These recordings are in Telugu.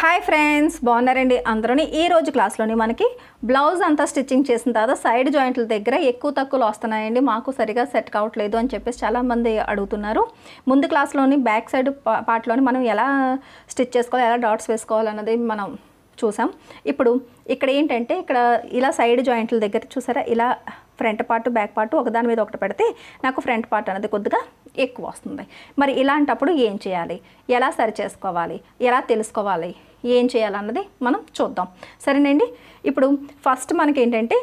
హాయ్ ఫ్రెండ్స్, బాగున్నారండి అందరూని. ఈ రోజు క్లాస్లోని మనకి బ్లౌజ్ అంతా స్టిచ్చింగ్ చేసిన తర్వాత సైడ్ జాయింట్ల దగ్గర ఎక్కువ తక్కువలు వస్తున్నాయండి, మాకు సరిగా సెట్ కావట్లేదు అని చెప్పేసి చాలామంది అడుగుతున్నారు. ముందు క్లాస్లోని బ్యాక్ సైడ్ పార్ట్లోని మనం ఎలా స్టిచ్ చేసుకోవాలి, ఎలా డాట్స్ వేసుకోవాలన్నది మనం చూసాం. ఇప్పుడు ఇక్కడ ఏంటంటే ఇక్కడ ఇలా సైడ్ జాయింట్ల దగ్గర చూసారా, ఇలా ఫ్రంట్ పార్ట్ బ్యాక్ పార్ట్ ఒకదాని మీద ఒకటి పెడితే నాకు ఫ్రంట్ పార్ట్ అనేది కొద్దిగా ఎక్కువ వస్తుంది. మరి ఇలాంటప్పుడు ఏం చేయాలి, ఎలా సరి చేసుకోవాలి, ఎలా తెలుసుకోవాలి, ఏం చేయాలన్నది మనం చూద్దాం. సరేనండి. ఇప్పుడు ఫస్ట్ మనకి ఏంటంటే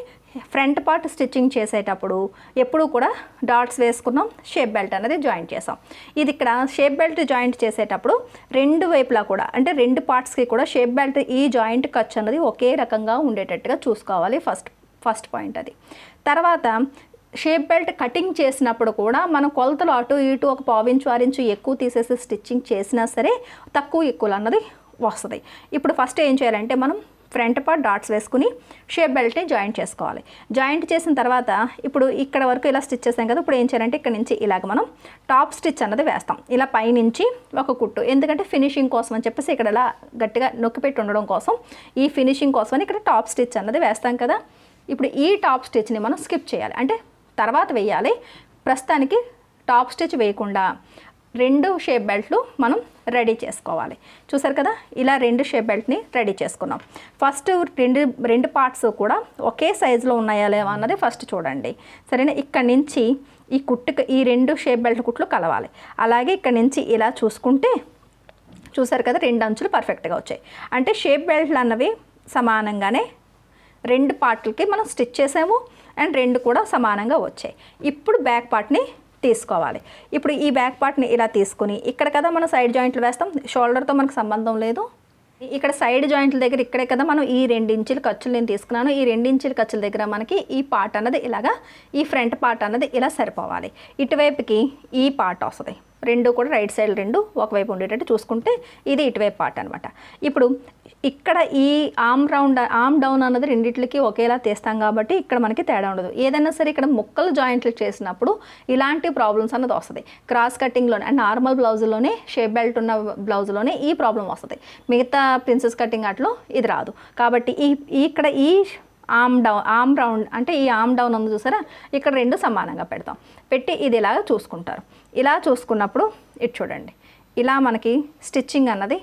ఫ్రంట్ పార్ట్ స్టిచ్చింగ్ చేసేటప్పుడు ఎప్పుడు కూడా డాట్స్ వేసుకున్నాం, షేప్ బెల్ట్ అనేది జాయింట్ చేసాం. ఇది ఇక్కడ షేప్ బెల్ట్ జాయింట్ చేసేటప్పుడు రెండు వైపులా కూడా అంటే రెండు పార్ట్స్కి కూడా షేప్ బెల్ట్ ఈ జాయింట్ ఖర్చు అన్నది ఒకే రకంగా ఉండేటట్టుగా చూసుకోవాలి. ఫస్ట్ పాయింట్ అది. తర్వాత షేప్ బెల్ట్ కటింగ్ చేసినప్పుడు కూడా మనం కొలతలు అటు ఇటు ఒక పావించు ఆరించు ఎక్కువ తీసేసి స్టిచ్చింగ్ చేసినా సరే తక్కువ ఎక్కువ అన్నది వస్తుంది. ఇప్పుడు ఫస్ట్ ఏం చేయాలంటే మనం ఫ్రంట్ పార్ట్ డాట్స్ వేసుకుని షేప్ బెల్ట్ని జాయింట్ చేసుకోవాలి. జాయింట్ చేసిన తర్వాత ఇప్పుడు ఇక్కడ వరకు ఇలా స్టిచ్ చేసాం కదా, ఇప్పుడు ఏం చేయాలంటే ఇక్కడ నుంచి ఇలాగ మనం టాప్ స్టిచ్ అన్నది వేస్తాం. ఇలా పైనుంచి ఒక కుట్టు, ఎందుకంటే ఫినిషింగ్ కోసం అని చెప్పేసి ఇక్కడ ఇలా గట్టిగా నొక్కి పెట్టి ఉండడం కోసం ఈ ఫినిషింగ్ కోసమని ఇక్కడ టాప్ స్టిచ్ అన్నది వేస్తాం కదా. ఇప్పుడు ఈ టాప్ స్టిచ్ని మనం స్కిప్ చేయాలి, అంటే తర్వాత వేయాలి. ప్రస్తుతానికి టాప్ స్టిచ్ వేయకుండా రెండు షేప్ బెల్ట్లు మనం రెడీ చేసుకోవాలి. చూసారు కదా, ఇలా రెండు షేప్ బెల్ట్ని రెడీ చేసుకున్నాం. ఫస్ట్ రెండు పార్ట్స్ కూడా ఒకే సైజులో ఉన్నాయా లేవా అన్నది ఫస్ట్ చూడండి. సరేనా, ఇక్కడ నుంచి ఈ కుట్టుకి ఈ రెండు షేప్ బెల్ట్ కుట్లు కలవాలి. అలాగే ఇక్కడ నుంచి ఇలా చూసుకుంటే చూసారు కదా, రెండు అంచులు పర్ఫెక్ట్గా వచ్చాయి. అంటే షేప్ బెల్ట్లు అన్నవి సమానంగానే రెండు పార్ట్లకి మనం స్టిచ్ చేసాము అండ్ రెండు కూడా సమానంగా వచ్చాయి. ఇప్పుడు బ్యాక్ పార్ట్ని తీసుకోవాలి. ఇప్పుడు ఈ బ్యాక్ పార్ట్ని ఇలా తీసుకుని ఇక్కడ కదా మనం సైడ్ జాయింట్లు వేస్తాం, షోల్డర్తో మనకు సంబంధం లేదు. ఇక్కడ సైడ్ జాయింట్ల దగ్గర ఇక్కడే కదా మనం ఈ 2 ఇంచుల ఖర్చులు నేను తీసుకున్నాను. ఈ 2 ఇంచుల ఖర్చుల దగ్గర మనకి ఈ పార్ట్ అన్నది ఇలాగా, ఈ ఫ్రంట్ పార్ట్ అన్నది ఇలా సరిపోవాలి. ఇటువైపుకి ఈ పార్ట్ వస్తుంది. రెండు కూడా రైట్ సైడ్ రెండు ఒకవైపు ఉండేటట్టు చూసుకుంటే ఇది ఇటువైపు పార్ట్ అనమాట. ఇప్పుడు ఇక్కడ ఈ ఆర్మ్ డౌన్ అన్నది రెండిట్లకి ఒకేలా తీస్తాం కాబట్టి ఇక్కడ మనకి తేడా ఉండదు. ఏదైనా సరే ఇక్కడ ముక్కలు జాయింట్లు చేసినప్పుడు ఇలాంటి ప్రాబ్లమ్స్ అన్నది వస్తుంది. క్రాస్ కటింగ్లోనే అండ్ నార్మల్ బ్లౌజులోనే షేప్ బెల్ట్ ఉన్న బ్లౌజులోనే ఈ ప్రాబ్లం వస్తుంది. మిగతా ప్రిన్సెస్ కటింగ్ అట్లో ఇది రాదు. కాబట్టి ఇక్కడ ఈ ఆర్మ్ రౌండ్ అంటే ఈ ఆర్మ్ డౌన్ ఉంది చూసారా, ఇక్కడ రెండు సమానంగా పెడతాం. పెట్టి ఇది ఇలాగ చూసుకుంటారు. ఇలా చూసుకున్నప్పుడు ఇటు చూడండి, ఇలా మనకి స్టిచ్చింగ్ అన్నది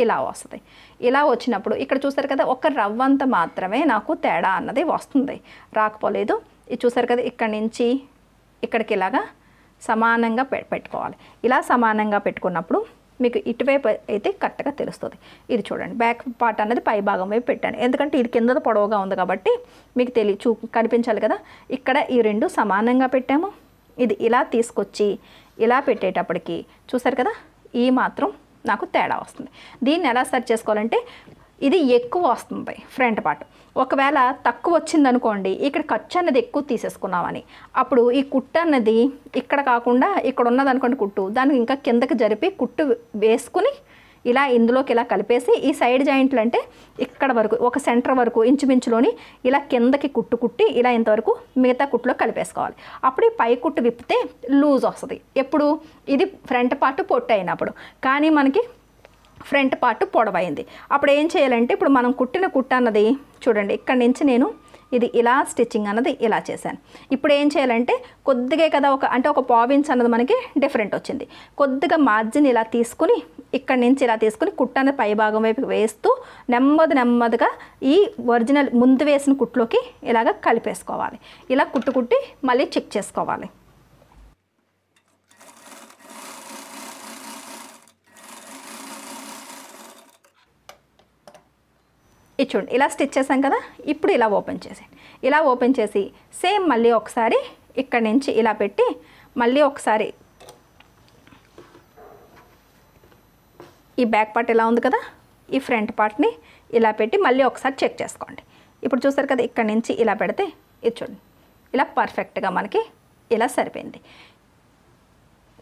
ఇలా వస్తుంది. ఇలా వచ్చినప్పుడు ఇక్కడ చూసారు కదా, ఒక రవ్వంత మాత్రమే నాకు తేడా అన్నది వస్తుంది, రాకపోలేదు. ఇది చూసారు కదా, ఇక్కడ నుంచి ఇక్కడికి ఇలాగా సమానంగా పెట్టుకోవాలి. ఇలా సమానంగా పెట్టుకున్నప్పుడు మీకు ఇటువైపు అయితే కరెక్ట్గా తెలుస్తుంది. ఇది చూడండి, బ్యాక్ పార్ట్ అనేది పై భాగం వైపు పెట్టాను, ఎందుకంటే ఇది కింద పొడవుగా ఉంది కాబట్టి మీకు కనిపించాలి కదా. ఇక్కడ ఈ రెండు సమానంగా పెట్టాము. ఇది ఇలా తీసుకొచ్చి ఇలా పెట్టేటప్పటికి చూసారు కదా, ఈ మాత్రం నాకు తేడా వస్తుంది. దీన్ని ఎలా సెట్ చేసుకోవాలంటే ఇది ఎక్కువ వస్తుంది ఫ్రంట్ పార్ట్. ఒకవేళ తక్కువ వచ్చిందనుకోండి, ఇక్కడ ఖర్చు అన్నది ఎక్కువ తీసేసుకున్నామని, అప్పుడు ఈ కుట్టు అన్నది ఇక్కడ కాకుండా ఇక్కడ ఉన్నది అనుకోండి కుట్టు, దాన్ని ఇంకా కిందకి జరిపి కుట్టు వేసుకుని ఇలా ఇందులోకి ఇలా కలిపేసి ఈ సైడ్ జాయింట్లు అంటే ఇక్కడ వరకు ఒక సెంటర్ వరకు ఇంచుమించులోని ఇలా కిందకి కుట్టి ఇలా ఇంతవరకు మిగతా కుట్టులో కలిపేసుకోవాలి. అప్పుడు ఈ పై కుట్టు విప్పితే లూజ్ వస్తుంది. ఎప్పుడు ఇది ఫ్రంట్ పార్ట్ పొట్టు అయినప్పుడు, కానీ మనకి ఫ్రంట్ పార్ట్ పొడవైంది. అప్పుడు ఏం చేయాలంటే ఇప్పుడు మనం కుట్టిన కుట్టు అన్నది చూడండి, ఇక్కడ నుంచి నేను ఇది ఇలా స్టిచ్చింగ్ అన్నది ఇలా చేశాను. ఇప్పుడు ఏం చేయాలంటే కొద్దిగా కదా ఒక పావించ్ అన్నది మనకి డిఫరెంట్ వచ్చింది. కొద్దిగా మార్జిన్ ఇలా తీసుకుని ఇక్కడ నుంచి ఇలా తీసుకుని కుట్టు అనేది పై భాగం వైపు వేస్తూ నెమ్మదిగా ఈ ఒరిజినల్ ముందు వేసిన కుట్లోకి ఇలాగ కలిపేసుకోవాలి. ఇలా కుట్టి మళ్ళీ చెక్ చేసుకోవాలి. ఇది చూడండి, ఇలా స్టిచ్ చేసాం కదా. ఇప్పుడు ఇలా ఓపెన్ చేసి సేమ్ మళ్ళీ ఒకసారి ఇక్కడ నుంచి ఇలా పెట్టి మళ్ళీ ఒకసారి ఈ బ్యాక్ పార్ట్ ఇలా ఉంది కదా, ఈ ఫ్రంట్ పార్ట్ని ఇలా పెట్టి మళ్ళీ ఒకసారి చెక్ చేసుకోండి. ఇప్పుడు చూసారు కదా, ఇక్కడ నుంచి ఇలా పెడితే ఇది చూడండి, ఇలా పర్ఫెక్ట్గా మనకి ఇలా సరిపోయింది.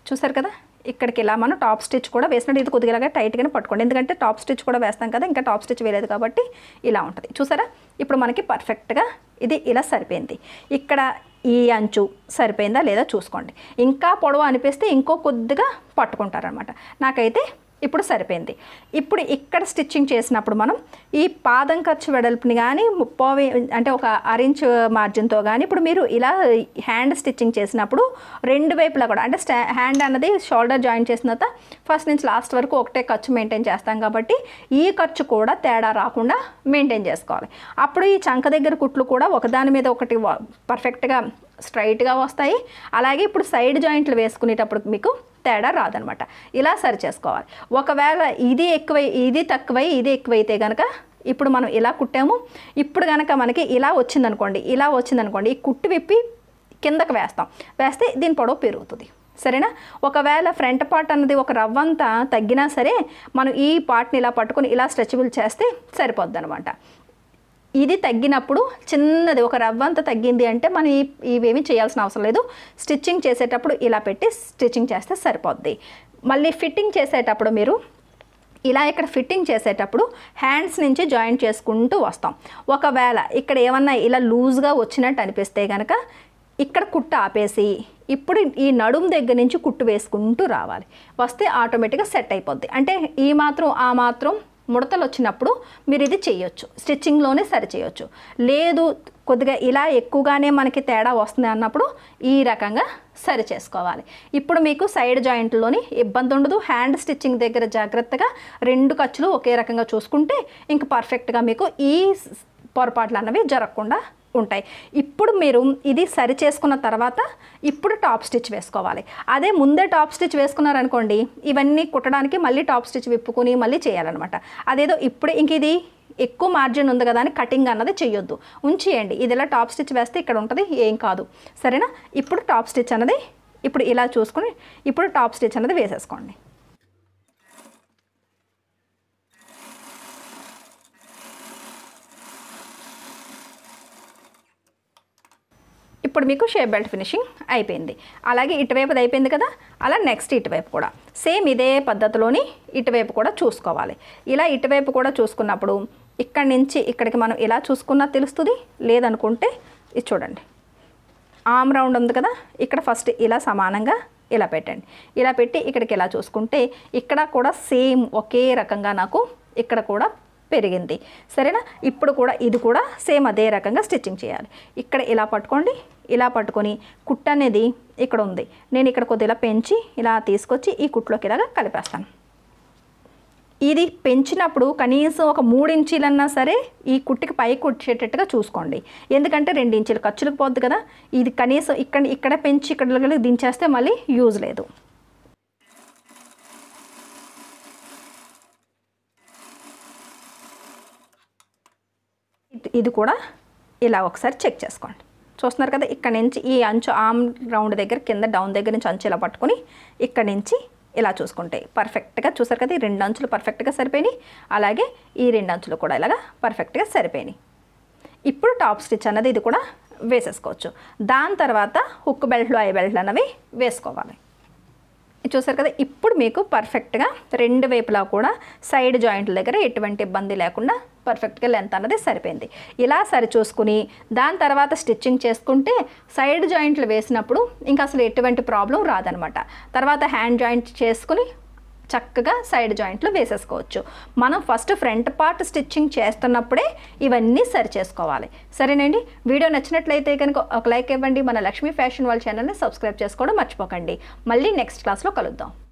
చూసారు కదా, ఇక్కడికి ఇలా మనం టాప్ స్టిచ్ కూడా వేసినట్టు ఇది కొద్దిగా టైట్గానే పట్టుకోండి, ఎందుకంటే టాప్ స్టిచ్ కూడా వేస్తాం కదా, ఇంకా టాప్ స్టిచ్ వేయలేదు కాబట్టి ఇలా ఉంటుంది. చూసారా, ఇప్పుడు మనకి పర్ఫెక్ట్గా ఇది ఇలా సరిపోయింది. ఇక్కడ ఈ అంచు సరిపోయిందా లేదా చూసుకోండి. ఇంకా పొడవు అనిపిస్తే ఇంకో కొద్దిగా పట్టుకుంటారనమాట. నాకైతే ఇప్పుడు సరిపోయింది. ఇప్పుడు ఇక్కడ స్టిచ్చింగ్ చేసినప్పుడు మనం ఈ పాదం ఖర్చు వెడల్పుని కానీ అంటే ఒక అరించ్ మార్జిన్తో కానీ ఇప్పుడు మీరు ఇలా హ్యాండ్ స్టిచ్చింగ్ చేసినప్పుడు రెండు వైపులా కూడా అంటే హ్యాండ్ అన్నది షోల్డర్ జాయిన్ చేసిన తర్వాత ఫస్ట్ నుంచి లాస్ట్ వరకు ఒకటే ఖర్చు మెయింటైన్ చేస్తాం కాబట్టి ఈ ఖర్చు కూడా తేడా రాకుండా మెయింటైన్ చేసుకోవాలి. అప్పుడు ఈ చంక దగ్గర కుట్లు కూడా ఒకదాని మీద ఒకటి పర్ఫెక్ట్గా స్ట్రైట్గా వస్తాయి. అలాగే ఇప్పుడు సైడ్ జాయింట్లు వేసుకునేటప్పుడు మీకు తేడా రాదనమాట. ఇలా సరి చేసుకోవాలి. ఒకవేళ ఇది ఎక్కువై ఇది తక్కువై ఇది ఎక్కువైతే కనుక ఇప్పుడు మనం ఇలా కుట్టాము, ఇప్పుడు కనుక మనకి ఇలా వచ్చిందనుకోండి ఈ కుట్టు విప్పి కిందకు వేస్తే దీని పొడవు పెరుగుతుంది. సరేనా? ఒకవేళ ఫ్రంట్ పార్ట్ అన్నది ఒక రవ్వంతా తగ్గినా సరే మనం ఈ పార్ట్ని ఇలా పట్టుకొని ఇలా స్ట్రెచబుల్ చేస్తే సరిపోద్ది అనమాట. ఇది తగ్గినప్పుడు చిన్నది ఒక రవ్వంతా తగ్గింది అంటే మనం ఇవేమీ చేయాల్సిన అవసరం లేదు. స్టిచ్చింగ్ చేసేటప్పుడు ఇలా పెట్టి స్టిచ్చింగ్ చేస్తే సరిపోద్ది. మళ్ళీ ఫిట్టింగ్ చేసేటప్పుడు మీరు ఇలా ఇక్కడ ఫిట్టింగ్ చేసేటప్పుడు హ్యాండ్స్ నుంచి జాయింట్ చేసుకుంటూ వస్తాం. ఒకవేళ ఇక్కడ ఏమన్నా ఇలా లూజ్గా వచ్చినట్టు అనిపిస్తే కనుక ఇక్కడ కుట్టు ఆపేసి ఇప్పుడు ఈ నడుము దగ్గర నుంచి కుట్టు వేసుకుంటూ రావాలి. వస్తే ఆటోమేటిక్గా సెట్ అయిపోద్ది. అంటే ఈ మాత్రం ఆ మాత్రం ముడతలు వచ్చినప్పుడు మీరు ఇది చేయొచ్చు, స్టిచ్చింగ్లోనే సరి చేయొచ్చు. లేదు కొద్దిగా ఇలా ఎక్కువగానే మనకి తేడా వస్తుంది అన్నప్పుడు ఈ రకంగా సరి చేసుకోవాలి. ఇప్పుడు మీకు సైడ్ జాయింట్లోని ఇబ్బంది ఉండదు. హ్యాండ్ స్టిచ్చింగ్ దగ్గర జాగ్రత్తగా రెండు ఖర్చులు ఒకే రకంగా చూసుకుంటే ఇంక పర్ఫెక్ట్గా మీకు ఈ పొరపాట్లు అన్నవి జరగకుండా ఉంటాయి. ఇప్పుడు మీరు ఇది సరి చేసుకున్న తర్వాత ఇప్పుడు టాప్ స్టిచ్ వేసుకోవాలి. అదే ముందే టాప్ స్టిచ్ వేసుకున్నారనుకోండి ఇవన్నీ కుట్టడానికి మళ్ళీ టాప్ స్టిచ్ విప్పుకొని మళ్ళీ చేయాలన్నమాట. అదేదో ఇప్పుడే ఇంక ఇది ఎక్కువ మార్జిన్ ఉంది కదా అని కటింగ్ అన్నది చేయొద్దు, ఉంచేయండి. ఇది ఇలా టాప్ స్టిచ్ వేస్తే ఇక్కడ ఉంటుంది, ఏం కాదు. సరేనా? ఇప్పుడు టాప్ స్టిచ్ అన్నది ఇప్పుడు ఇలా చూసుకుని ఇప్పుడు టాప్ స్టిచ్ అన్నది వేసేసుకోండి. ఇప్పుడు మీకు షేప్ బెల్ట్ ఫినిషింగ్ అయిపోయింది. అలాగే ఇటువైపుది అయిపోయింది కదా, అలా నెక్స్ట్ ఇటువైపు కూడా సేమ్ ఇదే పద్ధతిలోని ఇటువైపు కూడా చూసుకోవాలి. ఇలా ఇటువైపు కూడా చూసుకున్నప్పుడు ఇక్కడి నుంచి ఇక్కడికి మనం ఇలా చూసుకున్నా తెలుస్తుంది. లేదనుకుంటే ఇది చూడండి, ఆర్మ్ రౌండ్ ఉంది కదా, ఇక్కడ ఫస్ట్ ఇలా సమానంగా ఇలా పెట్టండి. ఇలా పెట్టి ఇక్కడికి ఇలా చూసుకుంటే ఇక్కడ కూడా సేమ్ ఒకే రకంగా నాకు ఇక్కడ కూడా పెరిగింది. సరేనా? ఇప్పుడు కూడా ఇది కూడా సేమ్ అదే రకంగా స్టిచ్చింగ్ చేయాలి. ఇక్కడ ఇలా పట్టుకోండి, ఇలా పట్టుకొని కుట్టు అనేది ఇక్కడ ఉంది, నేను ఇక్కడ కొద్దిగా పెంచి ఇలా తీసుకొచ్చి ఈ కుట్లోకి ఇలాగా కలిపేస్తాను. ఇది పెంచినప్పుడు కనీసం ఒక 3 ఇంచీలన్నా సరే ఈ కుట్టికి పైకి వచ్చేటట్టుగా చూసుకోండి. ఎందుకంటే 2 ఇంచీలు ఖర్చులకు పోద్ది కదా. ఇది కనీసం ఇక్కడ పెంచి ఇక్కడ దించేస్తే మళ్ళీ యూజ్ లేదు. ఇది కూడా ఇలా ఒకసారి చెక్ చేసుకోండి. చూస్తున్నారు కదా, ఇక్కడ నుంచి ఈ అంచు ఆర్మ్ రౌండ్ దగ్గర కింద డౌన్ దగ్గర నుంచి అంచు ఇలా పట్టుకొని ఇక్కడ నుంచి ఇలా చూసుకుంటే పర్ఫెక్ట్గా చూసారు కదా, ఈ 2 అంచులు పర్ఫెక్ట్గా సరిపోయినాయి. అలాగే ఈ 2 అంచులు కూడా ఇలాగా పర్ఫెక్ట్గా సరిపోయినాయి. ఇప్పుడు టాప్ స్టిచ్ అన్నది ఇది కూడా వేసేసుకోవచ్చు. దాని తర్వాత హుక్ బెల్ట్లు ఐ బెల్ట్లు అన్నవి వేసుకోవాలి. చూసారు కదా, ఇప్పుడు మీకు పర్ఫెక్ట్గా రెండు వైపులా కూడా సైడ్ జాయింట్ల దగ్గర ఎటువంటి ఇబ్బంది లేకుండా పర్ఫెక్ట్గా లెంత్ అన్నది సరిపోయింది. ఇలా సరి చూసుకుని దాని తర్వాత స్టిచ్చింగ్ చేసుకుంటే సైడ్ జాయింట్లు వేసినప్పుడు ఇంకా అసలు ఎటువంటి ప్రాబ్లం రాదనమాట. తర్వాత హ్యాండ్ జాయింట్ చేసుకుని చక్కగా సైడ్ జాయింట్లు వేసేసుకోవచ్చు. మనం ఫస్ట్ ఫ్రంట్ పార్ట్ స్టిచ్చింగ్ చేస్తున్నప్పుడే ఇవన్నీ సరి చేసుకోవాలి. సరేనండి, వీడియో నచ్చినట్లయితే కనుక ఒక లైక్ ఇవ్వండి. మన లక్ష్మీ ఫ్యాషన్ వాళ్ళ ఛానల్ని సబ్స్క్రైబ్ చేసుకోవడం మర్చిపోకండి. మళ్ళీ నెక్స్ట్ క్లాస్లో కలుద్దాం.